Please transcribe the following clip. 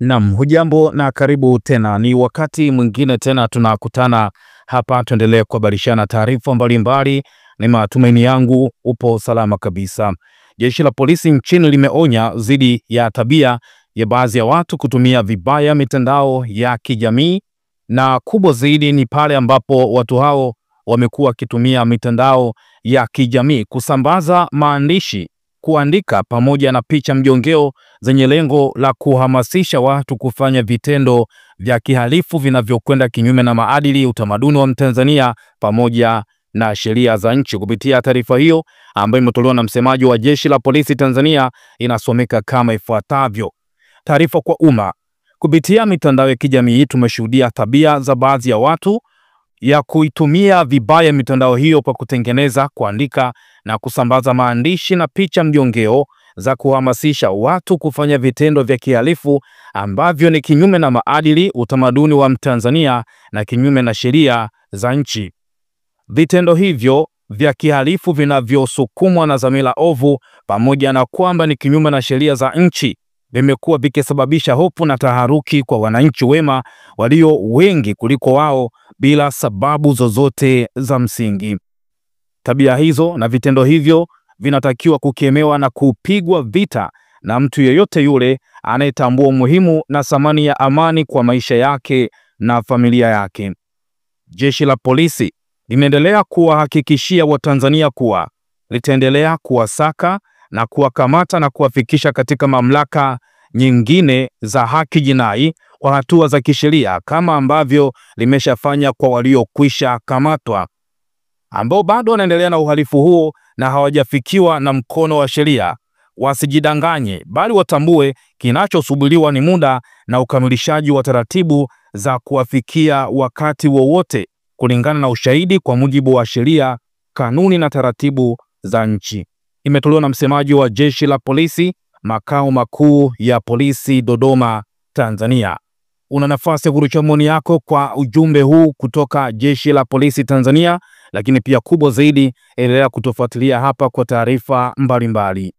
Naam, hujambo na karibu tena. Ni wakati mwingine tena tunakutana hapa tuendelee kuhabarishana taarifa mbalimbali. Ni matumaini yangu upo salama kabisa. Jeshi la polisi nchini limeonya dhidi ya tabia ya baadhi ya watu kutumia vibaya mitandao ya kijamii, na kubwa zaidi ni pale ambapo watu hao wamekuwa wakitumia mitandao ya kijamii kusambaza maandishi, kuandika pamoja na picha mjongeo zenye lengo la kuhamasisha watu kufanya vitendo vya kihalifu vinavyokwenda kinyume na maadili, utamaduni wa Mtanzania pamoja na sheria za nchi. Kupitia taarifa hiyo ambayo imetolewa na msemaji wa Jeshi la Polisi Tanzania, inasomeka kama ifuatavyo: taarifa kwa umma. Kupitia mitandao ya kijamii tumeshuhudia tabia za baadhi ya watu ya kuitumia vibaya mitandao hiyo kwa kutengeneza, kuandika na kusambaza maandishi na picha mjongeo za kuhamasisha watu kufanya vitendo vya kihalifu ambavyo ni kinyume na maadili, utamaduni wa Mtanzania na kinyume na sheria za nchi. Vitendo hivyo vya kihalifu vinavyosukumwa na dhamira ovu pamoja na kwamba ni kinyume na sheria za nchi vimekuwa vikisababisha hofu na taharuki kwa wananchi wema walio wengi kuliko wao bila sababu zozote za msingi. Tabia hizo na vitendo hivyo vinatakiwa kukemewa na kupigwa vita na mtu yeyote yule anayetambua umuhimu na thamani ya amani kwa maisha yake na familia yake. Jeshi la polisi limeendelea kuwahakikishia Watanzania kuwa litaendelea kuwasaka na kuwakamata na kuwafikisha katika mamlaka nyingine za haki jinai kwa hatua za kisheria, kama ambavyo limeshafanya kwa waliokwisha kamatwa ambao bado wanaendelea na uhalifu huo na hawajafikiwa na mkono wa sheria. Wasijidanganye, bali watambue kinachosubiriwa ni muda na ukamilishaji wa taratibu za kuwafikia wakati wowote kulingana na ushahidi kwa mujibu wa sheria, kanuni na taratibu za nchi. Imetolewa na msemaji wa Jeshi la Polisi, makao makuu ya polisi Dodoma, Tanzania. Una nafasi ya kurusha maoni yako kwa ujumbe huu kutoka Jeshi la Polisi Tanzania, lakini pia kubwa zaidi, endelea kutufuatilia hapa kwa taarifa mbalimbali.